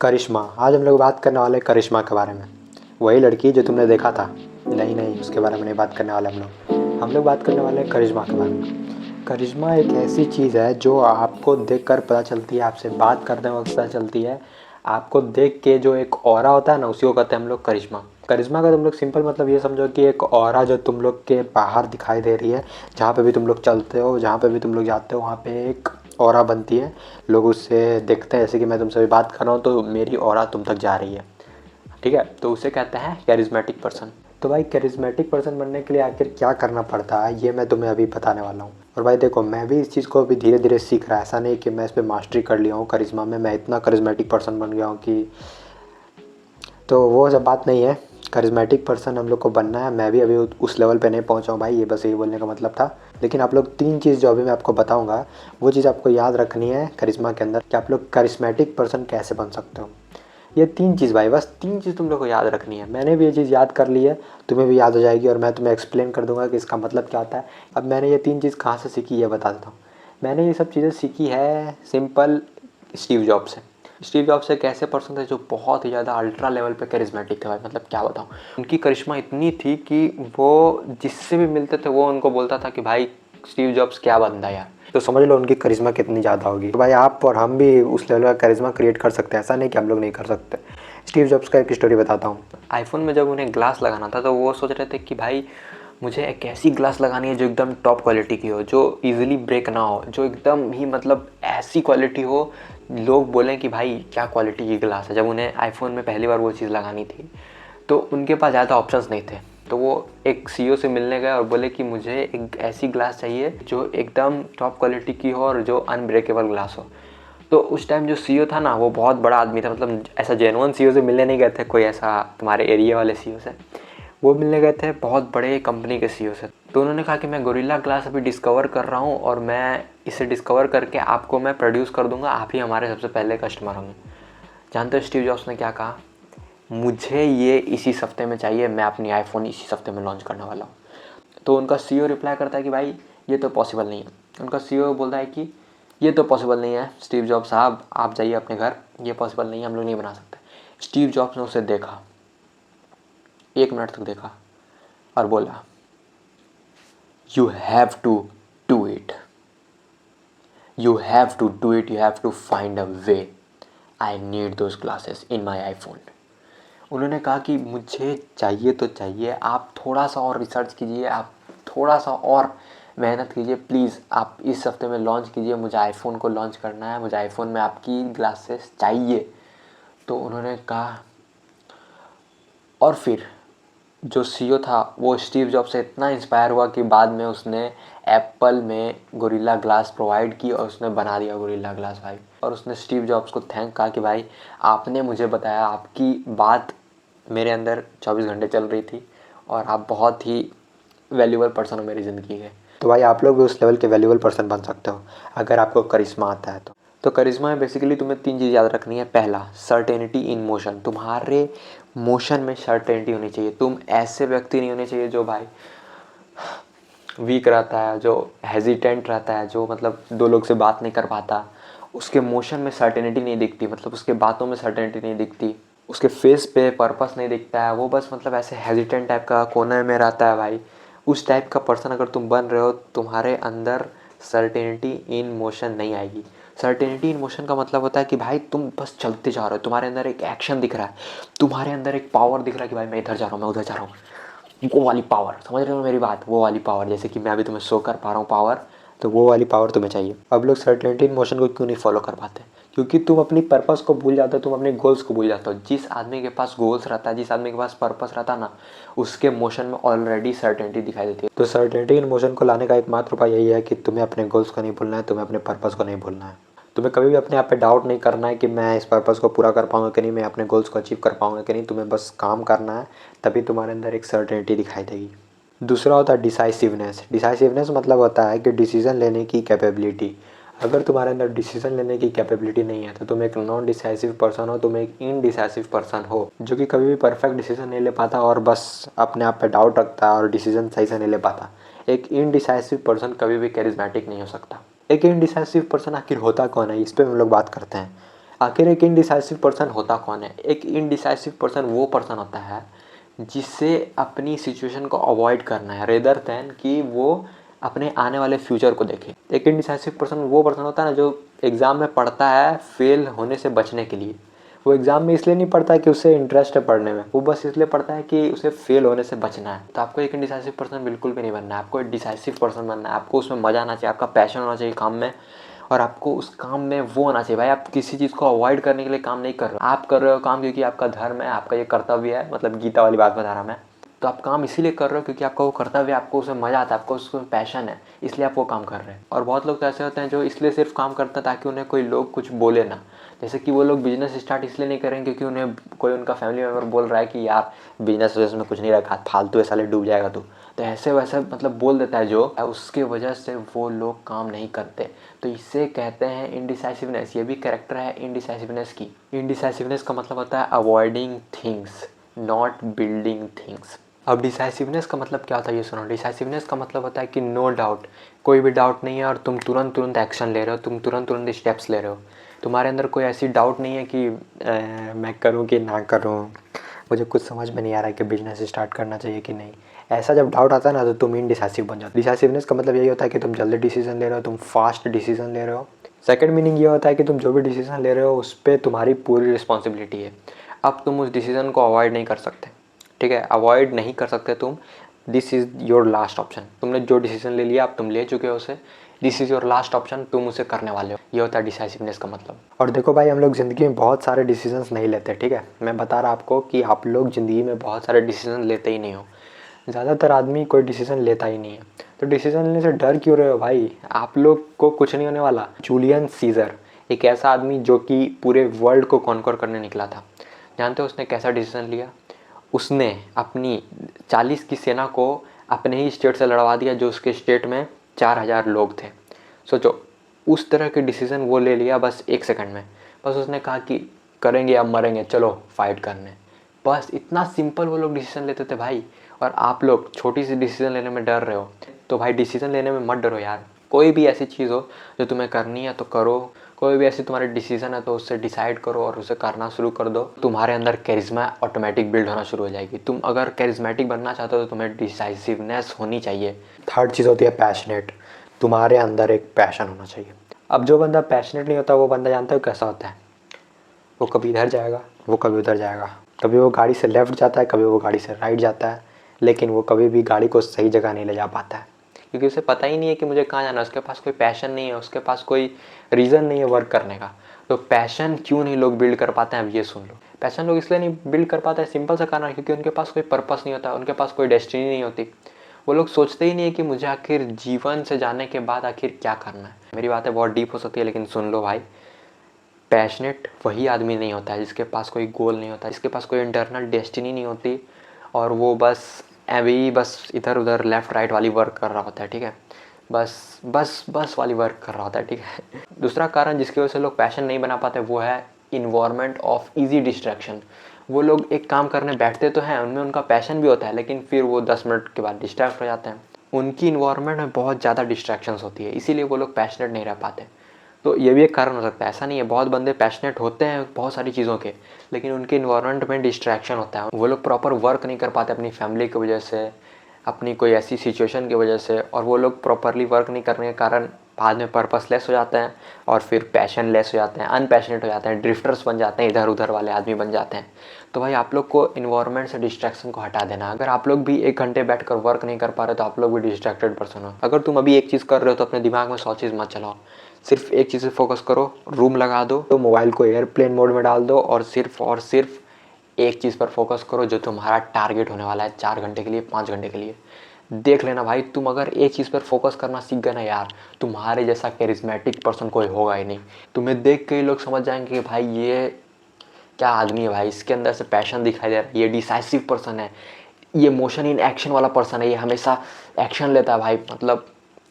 करिश्मा। आज हम लोग बात करने वाले हैं करिश्मा के बारे में। वही लड़की जो तुमने देखा था। नहीं, उसके बारे में नहीं बात करने वाले हम लोग बात करने वाले हैं करिश्मा के बारे में। करिश्मा एक ऐसी चीज़ है जो आपको देखकर पता चलती है, आपसे बात करते वक्त पता चलती है। आपको देख के जो एक ऑरा होता है ना, उसी को कहते हैं हम लोग करिश्मा। करिश्मा का तुम लोग सिंपल मतलब ये समझो कि एक ऑरा जो तुम लोग के बाहर दिखाई दे रही है। जहाँ पे भी तुम लोग चलते हो, जहाँ पे भी तुम लोग जाते हो, वहाँ पे एक ऑरा बनती है। लोग उससे देखते हैं, जैसे कि मैं तुमसे भी बात कर रहा हूँ तो मेरी ऑरा तुम तक जा रही है। ठीक है, तो उसे कहते हैं कैरिज्मेटिक पर्सन। तो भाई कैरिज्मेटिक पर्सन बनने के लिए आखिर क्या करना पड़ता है, ये मैं तुम्हें अभी बताने वाला हूँ। और भाई देखो, मैं भी इस चीज़ को अभी धीरे धीरे सीख रहा है। ऐसा नहीं कि मैं इस पर मास्टरी कर लिया हूँ करिश्मा में, मैं इतना करिज्मेटिक पर्सन बन गया हूँ कि, तो वो सब बात नहीं है। करिज्मेटिक पर्सन हम लोग को बनना है। मैं भी अभी उस लेवल पे नहीं पहुंचा हूँ भाई, ये बस यही बोलने का मतलब था। लेकिन आप लोग 3 चीज़ जो अभी मैं आपको बताऊंगा, वो चीज़ आपको याद रखनी है करिश्मा के अंदर, कि आप लोग करिश्मेटिक पर्सन कैसे बन सकते हो। ये 3 चीज़ भाई, बस 3 चीज़ तुम लोग को याद रखनी है। मैंने भी ये चीज़ याद कर ली है, तुम्हें भी याद हो जाएगी और मैं तुम्हें एक्सप्लेन कर दूंगा कि इसका मतलब क्या होता है। अब मैंने ये 3 चीज़ कहाँ से सीखी ये बता देता हूँ। मैंने ये सब चीज़ें सीखी है सिंपल स्टीव जॉब से। स्टीव जॉब्स एक ऐसे पर्सन थे जो बहुत ही ज़्यादा अल्ट्रा लेवल पे करिश्मेटिक थे भाई। मतलब क्या बताऊँ, उनकी करिश्मा इतनी थी कि वो जिससे भी मिलते थे वो उनको बोलता था कि भाई स्टीव जॉब्स क्या बंदा यार। तो समझ लो उनकी करिश्मा कितनी ज़्यादा होगी। तो भाई आप और हम भी उस लेवल का करिश्मा क्रिएट कर सकते हैं, ऐसा नहीं कि हम लोग नहीं कर सकते। स्टीव जॉब्स का एक स्टोरी बताता हूँ। आईफोन में जब उन्हें ग्लास लगाना था तो वो सोच रहे थे कि भाई मुझे एक ऐसी ग्लास लगानी है जो एकदम टॉप क्वालिटी की हो, जो इजीली ब्रेक ना हो, जो एकदम ही मतलब ऐसी क्वालिटी हो लोग बोलें कि भाई क्या क्वालिटी की ग्लास है। जब उन्हें आईफोन में पहली बार वो चीज़ लगानी थी तो उनके पास ज़्यादा ऑप्शंस नहीं थे। तो वो एक सीईओ से मिलने गए और बोले कि मुझे एक ऐसी ग्लास चाहिए जो एकदम टॉप क्वालिटी की हो और जो अनब्रेकेबल ग्लास हो। तो उस टाइम जो सीईओ था ना, वो बहुत बड़ा आदमी था। मतलब ऐसा जेन्युइन सीईओ से मिलने नहीं गए थे, कोई ऐसा तुम्हारे एरिया वाले सीईओ से। वो मिलने गए थे बहुत बड़े कंपनी के सीईओ से। तो उन्होंने कहा कि मैं गोरिल्ला ग्लास अभी डिस्कवर कर रहा हूँ और मैं इसे डिस्कवर करके आपको मैं प्रोड्यूस कर दूंगा, आप ही हमारे सबसे पहले कस्टमर होंगे। जानते हो स्टीव जॉब्स ने क्या कहा? मुझे ये इसी हफ्ते में चाहिए, मैं अपनी आईफोन इसी हफ्ते में लॉन्च करने वाला हूँ। तो उनका सीईओ रिप्लाई करता है कि भाई ये तो पॉसिबल नहीं है। उनका सीईओ बोलता है कि ये तो पॉसिबल नहीं है स्टीव जॉब्स साहब, आप जाइए अपने घर, ये पॉसिबल नहीं है, हम लोग नहीं बना सकते। स्टीव जॉब्स ने उसे देखा, 1 मिनट तक देखा और बोला you have to do it, you have to do it, you have to find a way, I need those glasses in my iPhone। उन्होंने कहा कि मुझे चाहिए तो चाहिए, आप थोड़ा सा और रिसर्च कीजिए, आप थोड़ा सा और मेहनत कीजिए प्लीज़, आप इस हफ्ते में लॉन्च कीजिए, मुझे आईफोन को लॉन्च करना है, मुझे आईफोन में आपकी ग्लासेस चाहिए। तो उन्होंने कहा, और फिर जो सीईओ था वो स्टीव जॉब से इतना इंस्पायर हुआ कि बाद में उसने एप्पल में गोरिल्ला ग्लास प्रोवाइड की और उसने बना दिया गोरिल्ला ग्लास भाई। और उसने स्टीव जॉब्स को थैंक कहा कि भाई आपने मुझे बताया, आपकी बात मेरे अंदर 24 घंटे चल रही थी और आप बहुत ही वैल्यूबल पर्सन हो मेरी ज़िंदगी के। तो भाई आप लोग भी उस लेवल के वैल्यूबल पर्सन बन सकते हो अगर आपको करिश्मा आता है तो करिश्मा में बेसिकली तुम्हें 3 चीज़ याद रखनी है। पहला, सर्टेनिटी इन मोशन। तुम्हारे मोशन में सर्टेनिटी होनी चाहिए। तुम ऐसे व्यक्ति नहीं होने चाहिए जो भाई वीक रहता है, जो हेजिटेंट रहता है, जो मतलब 2 लोग से बात नहीं कर पाता। उसके मोशन में सर्टेनिटी नहीं दिखती, मतलब उसके बातों में सर्टेनिटी नहीं दिखती, उसके फेस पे पर्पस नहीं दिखता है। वो बस मतलब ऐसे हेजिटेंट टाइप का कोने में रहता है भाई। उस टाइप का पर्सन अगर तुम बन रहे हो, तुम्हारे अंदर सर्टेनिटी इन मोशन नहीं आएगी। सर्टेनिटी इन मोशन का मतलब होता है कि भाई तुम बस चलते जा रहे हो, तुम्हारे अंदर एक एक्शन दिख रहा है, तुम्हारे अंदर एक पावर दिख रहा है कि भाई मैं इधर जा रहा हूँ, मैं उधर जा रहा हूँ। वो वाली पावर, समझ रहे हो मेरी बात? वो वाली पावर, जैसे कि मैं अभी तुम्हें शो कर पा रहा हूँ पावर, तो वो वाली पावर तुम्हें चाहिए। अब लोग सर्टेनिटी इन मोशन को क्यों नहीं फॉलो कर पाते? क्योंकि तुम अपनी पर्पस को भूल जाते हो, तुम अपने गोल्स को भूल जाते हो। जिस आदमी के पास गोल्स रहता है, जिस आदमी के पास पर्पस रहता है ना, उसके मोशन में ऑलरेडी सर्टेनिटी दिखाई देती है। तो सर्टेनिटी इन मोशन को लाने का एकमात्र उपाय यही है कि तुम्हें अपने गोल्स को नहीं भूलना है, तुम्हें अपने पर्पस को नहीं भूलना है। तुम्हें कभी भी अपने आप पे डाउट नहीं करना है कि मैं इस पर्पस को पूरा कर पाऊंगा कि नहीं, मैं अपने गोल्स को अचीव कर पाऊंगा कि नहीं। तुम्हें बस काम करना है, तभी तुम्हारे अंदर एक सर्टेनिटी दिखाई देगी। दूसरा होता है डिसाइसिवनेस। डिसाइसिवनेस मतलब होता है कि डिसीज़न लेने की कैपेबिलिटी। अगर तुम्हारे अंदर डिसीज़न लेने की कैपेबिलिटी नहीं है तो तुम एक नॉन डिसाइसिव पर्सन हो, तुम एक इनडिसाइसिव पर्सन हो, जो कि कभी भी परफेक्ट डिसीजन नहीं ले पाता और बस अपने आप पे डाउट रखता है और डिसीजन सही से नहीं ले पाता। एक इनडिसाइसिव पर्सन कभी भी कैरिज्मेटिक नहीं हो सकता। एक इनडिसाइसिव पर्सन आखिर होता कौन है, इस पर हम लोग बात करते हैं। आखिर एक इनडिसाइसिव पर्सन होता कौन है? एक इनडिसाइसिव पर्सन वो पर्सन होता है जिससे अपनी सिचुएशन को अवॉइड करना है रेदर दैन कि वो अपने आने वाले फ्यूचर को देखे। एक इनडिसाइसिव पर्सन वो पर्सन होता है ना जो एग्ज़ाम में पढ़ता है फेल होने से बचने के लिए। वो एग्ज़ाम में इसलिए नहीं पढ़ता है कि उसे इंटरेस्ट है पढ़ने में, वो बस इसलिए पढ़ता है कि उसे फेल होने से बचना है। तो आपको एक इनडिसाइसिव पर्सन बिल्कुल भी नहीं बनना है, आपको एक डिसाइसिव पर्सन बनना है। आपको उसमें मज़ा आना चाहिए, आपका पैशन होना चाहिए काम में, और आपको उस काम में वो होना चाहिए। भाई आप किसी चीज़ को अवॉइड करने के लिए काम नहीं कर रहे हो, आप कर रहे हो काम क्योंकि आपका धर्म है, आपका ये कर्तव्य है। मतलब गीता वाली बात बता रहा मैं। तो आप काम इसीलिए कर रहे हो क्योंकि आपका वो कर्तव्य है, आपको उसमें मज़ा आता है, आपको उसमें पैशन है, इसलिए आप वो काम कर रहे हैं। और बहुत लोग तो ऐसे होते हैं जो इसलिए सिर्फ काम करते हैं ताकि उन्हें कोई लोग कुछ बोले ना। जैसे कि वो लोग बिजनेस स्टार्ट इसलिए नहीं करेंगे क्योंकि उन्हें कोई उनका फैमिली मेम्बर बोल रहा है कि यार बिजनेस वजह में कुछ नहीं रखा, फालतू है साले, डूब जाएगा तू। तो ऐसे वैसे मतलब बोल देता है जो, उसके वजह से वो लोग काम नहीं करते। तो इससे कहते हैं इनडिसाइसिवनेस। ये भी कैरेक्टर है इनडिसाइसिवनेस की। इनडिसाइसिवनेस का मतलब होता है avoiding things, not building things. अब डिसाइसिवनेस का मतलब क्या होता है ये सुनो। डिसाइसिवनेस का मतलब होता है कि नो डाउट, कोई भी डाउट नहीं है और तुम तुरंत एक्शन ले रहे हो, तुम तुरंत स्टेप्स ले रहे हो। तुम्हारे अंदर कोई ऐसी डाउट नहीं है कि मैं करूँ कि ना करूँ, मुझे कुछ समझ में नहीं आ रहा है कि बिजनेस स्टार्ट करना चाहिए कि नहीं। ऐसा जब डाउट आता है ना तो तुम इनडिसाइसिव बन जाते हो। डिसाइसिवनेस का मतलब यही होता है कि तुम जल्दी डिसीजन ले रहे हो, तुम फास्ट डिसीजन ले रहे हो। सेकंड मीनिंग ये होता है कि तुम जो भी डिसीजन ले रहे हो उस पर तुम्हारी पूरी रिस्पॉन्सिबिलिटी है। अब तुम उस डिसीजन को अवॉइड नहीं कर सकते, ठीक है, अवॉइड नहीं कर सकते तुम। This is your last option. तुमने जो डिसीजन ले लिया अब तुम ले चुके हो उसे, this is your last option, तुम उसे करने वाले हो। ये होता है डिसाइसिवनेस का मतलब। और देखो भाई हम लोग ज़िंदगी में बहुत सारे डिसीजंस नहीं लेते, ठीक है। मैं बता रहा आपको कि आप लोग ज़िंदगी में बहुत सारे डिसीजन लेते ही नहीं हो। ज़्यादातर आदमी कोई डिसीजन लेता ही नहीं है। तो डिसीजन लेने से डर क्यों रहे हो भाई? आप लोग को कुछ नहीं होने वाला। जूलियस सीजर एक ऐसा आदमी जो कि पूरे वर्ल्ड को कॉन्कर करने निकला था। जानते हो उसने कैसा डिसीजन लिया? उसने अपनी 40 की सेना को अपने ही स्टेट से लड़वा दिया जो उसके स्टेट में 4000 लोग थे। सोचो, उस तरह के डिसीज़न वो ले लिया बस 1 सेकंड में। बस उसने कहा कि करेंगे या मरेंगे, चलो फाइट करने। बस इतना सिंपल वो लोग डिसीज़न लेते थे भाई। और आप लोग छोटी सी डिसीज़न लेने में डर रहे हो। तो भाई डिसीज़न लेने में मत डरो यार। कोई भी ऐसी चीज़ हो जो तुम्हें करनी है तो करो। कोई भी ऐसी तुम्हारी डिसीजन है तो उससे डिसाइड करो और उसे करना शुरू कर दो। तुम्हारे अंदर कैरिज्मा ऑटोमेटिक बिल्ड होना शुरू हो जाएगी। तुम अगर कैरिज्मेटिक बनना चाहते हो तो तुम्हें डिसाइसिवनेस होनी चाहिए। थर्ड चीज़ होती है पैशनेट। तुम्हारे अंदर एक पैशन होना चाहिए। अब जो बंदा पैशनेट नहीं होता वो बंदा जानते हो कैसा होता है? वो कभी इधर जाएगा, वो कभी उधर जाएगा, कभी वो गाड़ी से लेफ़्ट जाता है, कभी वो गाड़ी से राइट जाता है, लेकिन वो कभी भी गाड़ी को सही जगह नहीं ले जा पाता है क्योंकि उसे पता ही नहीं है कि मुझे कहाँ जाना है। उसके पास कोई पैशन नहीं है, उसके पास कोई रीज़न नहीं है वर्क करने का। तो पैशन क्यों नहीं लोग बिल्ड कर पाते हैं अब ये सुन लो। पैशन लोग इसलिए नहीं बिल्ड कर पाते हैं, सिंपल सा कारण है क्योंकि उनके पास कोई पर्पस नहीं होता, उनके पास कोई डेस्टिनी नहीं होती। वो लोग सोचते ही नहीं है कि मुझे आखिर जीवन से जाने के बाद आखिर क्या करना है। मेरी बातें बहुत डीप हो सकती है लेकिन सुन लो भाई, पैशनेट वही आदमी नहीं होता है जिसके पास कोई गोल नहीं होता, जिसके पास कोई इंटरनल डेस्टिनी नहीं होती और वो बस इधर उधर लेफ़्ट राइट वाली वर्क कर रहा होता है, ठीक है। बस वाली वर्क कर रहा होता है, ठीक है। दूसरा कारण जिसकी वजह से लोग पैशन नहीं बना पाते वो है इन्वायरमेंट ऑफ ईजी डिस्ट्रैक्शन। वो लोग एक काम करने बैठते तो हैं, उनमें उनका पैशन भी होता है लेकिन फिर वो 10 मिनट के बाद डिस्ट्रैक्ट हो जाते हैं। उनकी इन्वायरमेंट में बहुत ज़्यादा डिस्ट्रैक्शंस होती है, इसीलिए वो लोग पैशनेट नहीं रह पाते। तो ये भी एक कारण हो सकता है। ऐसा नहीं है, बहुत बंदे पैशनेट होते हैं बहुत सारी चीज़ों के, लेकिन उनके इन्वायरमेंट में डिस्ट्रैक्शन होता है। वो लोग प्रॉपर वर्क नहीं कर पाते अपनी फैमिली की वजह से, अपनी कोई ऐसी सिचुएशन की वजह से, और वो लोग प्रॉपरली वर्क नहीं करने के कारण बाद में पर्पसलेस हो जाते हैं और फिर पैशनलेस हो जाते हैं, अनपैशनेट हो जाते हैं, ड्रिफ्टर्स बन जाते हैं, इधर उधर वाले आदमी बन जाते हैं। तो भाई आप लोग को इन्वायरमेंट से डिस्ट्रैक्शन को हटा देना। अगर आप लोग भी 1 घंटे बैठ कर वर्क नहीं कर पा रहे तो आप लोग भी डिस्ट्रैक्टेड पर्सन हो। अगर तुम अभी एक चीज़ कर रहे हो तो अपने दिमाग में 100 चीज़ मत चलाओ, सिर्फ एक चीज़ से फोकस करो। रूम लगा दो, तो मोबाइल को एयरप्लेन मोड में डाल दो और सिर्फ एक चीज़ पर फोकस करो जो तुम्हारा टारगेट होने वाला है 4 घंटे के लिए, 5 घंटे के लिए। देख लेना भाई, तुम अगर एक चीज़ पर फोकस करना सीख गए ना यार, तुम्हारे जैसा कैरिज्मेटिक पर्सन कोई होगा ही नहीं। तुम्हें देख के ही लोग समझ जाएंगे कि भाई ये क्या आदमी है, भाई इसके अंदर से पैशन दिखाई दे रहा है, ये डिसाइसिव पर्सन है, ये मोशन इन एक्शन वाला पर्सन है, ये हमेशा एक्शन लेता है भाई। मतलब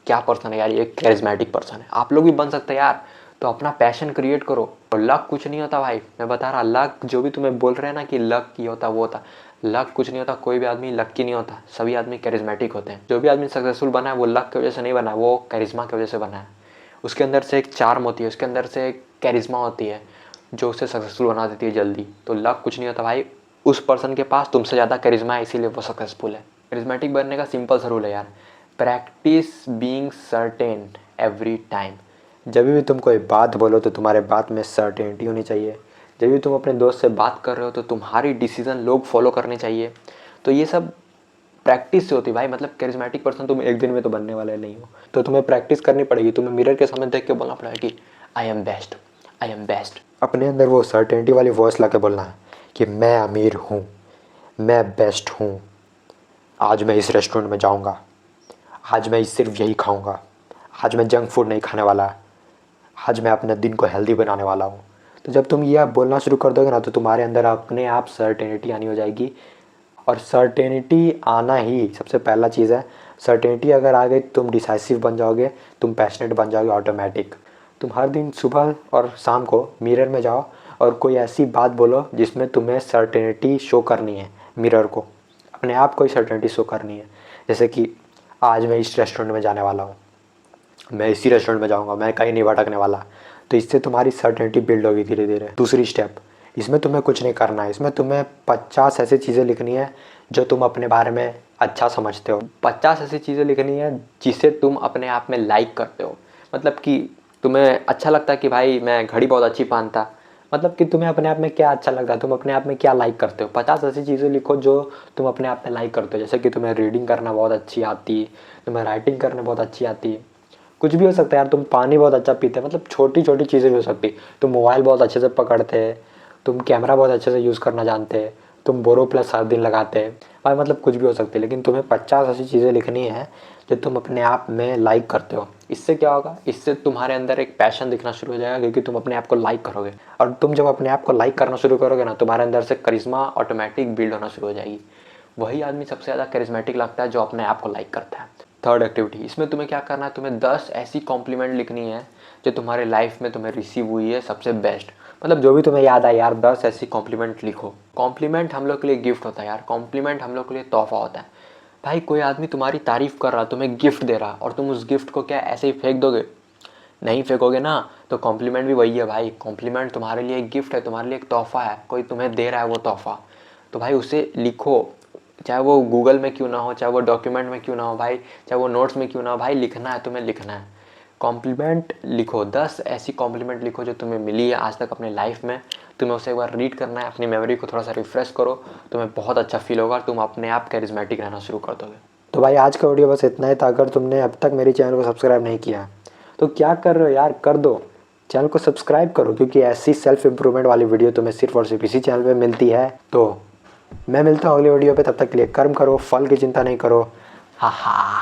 क्या पर्सन है यार, ये कैरिज्मेटिक पर्सन है। आप लोग भी बन सकते हैं यार। तो अपना पैशन क्रिएट करो। और लक कुछ नहीं होता भाई, मैं बता रहा, लक जो भी तुम्हें बोल रहे हैं ना कि लक ये होता वो होता, लक कुछ नहीं होता। कोई भी आदमी लक्की नहीं होता, सभी आदमी कैरिज्मेटिक होते हैं। जो भी आदमी सक्सेसफुल बना है वो लक की वजह से नहीं बना है, वो कैरिज्मा की वजह से बना है। उसके अंदर से एक चार्म होती है, उसके अंदर से एक कैरिज्मा होती है। जो उसे सक्सेसफुल बना देती है जल्दी। तो लक कुछ नहीं होता भाई, उस पर्सन के पास तुमसे ज़्यादा करिश्मा है, इसीलिए वो सक्सेसफुल है। करिश्मेटिक बनने का सिंपल सा रूल है यार, practice being certain every time. जब भी तुम कोई बात बोलो तो तुम्हारे बात में सर्टेनिटी होनी चाहिए। जब भी तुम अपने दोस्त से बात कर रहे हो तो तुम्हारी डिसीजन लोग फॉलो करने चाहिए। तो ये सब प्रैक्टिस से होती है भाई। मतलब करिश्मेटिक पर्सन तुम एक दिन में तो बनने वाले नहीं हो, तो तुम्हें प्रैक्टिस करनी पड़ेगी। तुम्हें मिरर के सामने देख के बोलना पड़ेगा कि I am best, I am best. अपने अंदर वो सर्टेनिटी वाली वॉइस ला के बोलना है कि मैं अमीर हूँ, मैं बेस्ट हूँ, आज मैं इस रेस्टोरेंट में जाऊँगा, आज मैं सिर्फ यही खाऊँगा, आज मैं जंक फूड नहीं खाने वाला, आज मैं अपने दिन को हेल्दी बनाने वाला हूँ। तो जब तुम ये बोलना शुरू कर दोगे ना तो तुम्हारे अंदर अपने आप सर्टेनिटी आनी हो जाएगी। और सर्टेनिटी आना ही सबसे पहला चीज़ है। सर्टेनिटी अगर आ गई तुम डिसाइसिव बन जाओगे, तुम पैशनेट बन जाओगे ऑटोमेटिक। तुम हर दिन सुबह और शाम को मिरर में जाओ और कोई ऐसी बात बोलो जिसमें तुम्हें सर्टेनिटी शो करनी है। मिरर को अपने आप को ही सर्टेनिटी शो करनी है। जैसे कि आज मैं इस रेस्टोरेंट में जाने वाला हूँ, मैं इसी रेस्टोरेंट में जाऊँगा, मैं कहीं नहीं भटकने वाला। तो इससे तुम्हारी सर्टेनिटी बिल्ड होगी धीरे धीरे। दूसरी स्टेप, इसमें तुम्हें कुछ नहीं करना है, इसमें तुम्हें 50 ऐसी चीज़ें लिखनी है जो तुम अपने बारे में अच्छा समझते हो। 50 ऐसी चीज़ें लिखनी है जिसे तुम अपने आप में लाइक करते हो। मतलब कि तुम्हें अच्छा लगता है कि भाई मैं घड़ी बहुत अच्छी पहनता। मतलब कि तुम्हें अपने आप में क्या अच्छा लगता है, तुम अपने आप में क्या लाइक करते हो। 50 ऐसी चीज़ें लिखो जो तुम अपने आप में लाइक करते हो। जैसे कि तुम्हें रीडिंग करना बहुत अच्छी आती, तुम्हें राइटिंग करना बहुत अच्छी आती, कुछ भी हो सकता है यार। तुम पानी बहुत अच्छा पीते हैं, मतलब छोटी छोटी चीज़ें भी हो सकती। तुम मोबाइल बहुत अच्छे से पकड़ते, तुम कैमरा बहुत अच्छे से यूज़ करना जानते, तुम बोरो प्लस हर दिन लगाते भाई। मतलब कुछ भी हो सकती है, लेकिन तुम्हें 50 ऐसी चीज़ें लिखनी है जो तुम अपने आप में लाइक करते हो। इससे क्या होगा, इससे तुम्हारे अंदर एक पैशन दिखना शुरू हो जाएगा, क्योंकि तुम अपने आप को लाइक करोगे। और तुम जब अपने आप को लाइक करना शुरू करोगे ना, तुम्हारे अंदर से करिश्मा ऑटोमेटिक बिल्ड होना शुरू हो जाएगी। वही आदमी सबसे ज़्यादा करिश्मेटिक लगता है जो अपने आप को लाइक करता है। थर्ड एक्टिविटी, इसमें तुम्हें क्या करना है, तुम्हें 10 ऐसी कॉम्प्लीमेंट लिखनी है जो तुम्हारे लाइफ में तुम्हें रिसीव हुई है सबसे बेस्ट। मतलब जो भी तुम्हें याद आए यार, 10 ऐसी कॉम्प्लीमेंट लिखो। कॉम्प्लीमेंट हम लोग के लिए गिफ्ट होता है यार, कॉम्प्लीमेंट हम लोग के लिए तोहफा होता है। भाई कोई आदमी तुम्हारी तारीफ़ कर रहा, तुम्हें गिफ्ट दे रहा, और तुम उस गिफ्ट को क्या ऐसे ही फेंक दोगे? नहीं फेंकोगे ना। तो कॉम्प्लीमेंट भी वही है भाई, कॉम्प्लीमेंट तुम्हारे लिए एक गिफ्ट है, तुम्हारे लिए एक तोहफा है, कोई तुम्हें दे रहा है वो तोहफा। तो भाई उसे लिखो, चाहे वो गूगल में क्यों ना हो, चाहे वो डॉक्यूमेंट में क्यों ना हो भाई, चाहे वो नोट्स में क्यों ना हो भाई, लिखना है, तुम्हें लिखना है। कॉम्प्लीमेंट लिखो, 10 ऐसी कॉम्प्लीमेंट लिखो जो तुम्हें मिली है आज तक अपने लाइफ में। तुम्हें उसे एक बार रीड करना है, अपनी मेमोरी को थोड़ा सा रिफ्रेश करो, तुम्हें बहुत अच्छा फील होगा, तुम अपने आप कैरिस्मेटिक रहना शुरू कर दोगे। तो भाई आज का वीडियो बस इतना ही था। अगर तुमने अब तक मेरे चैनल को सब्सक्राइब नहीं किया तो क्या कर रहे हो यार, कर दो, चैनल को सब्सक्राइब करो, क्योंकि ऐसी सेल्फ इम्प्रूवमेंट वाली वीडियो तुम्हें सिर्फ और सिर्फ इसी चैनल पे मिलती है। तो मैं मिलता हूँ अगली वीडियो पे, तब तक के लिए कर्म करो, फल की चिंता नहीं करो। हा हा।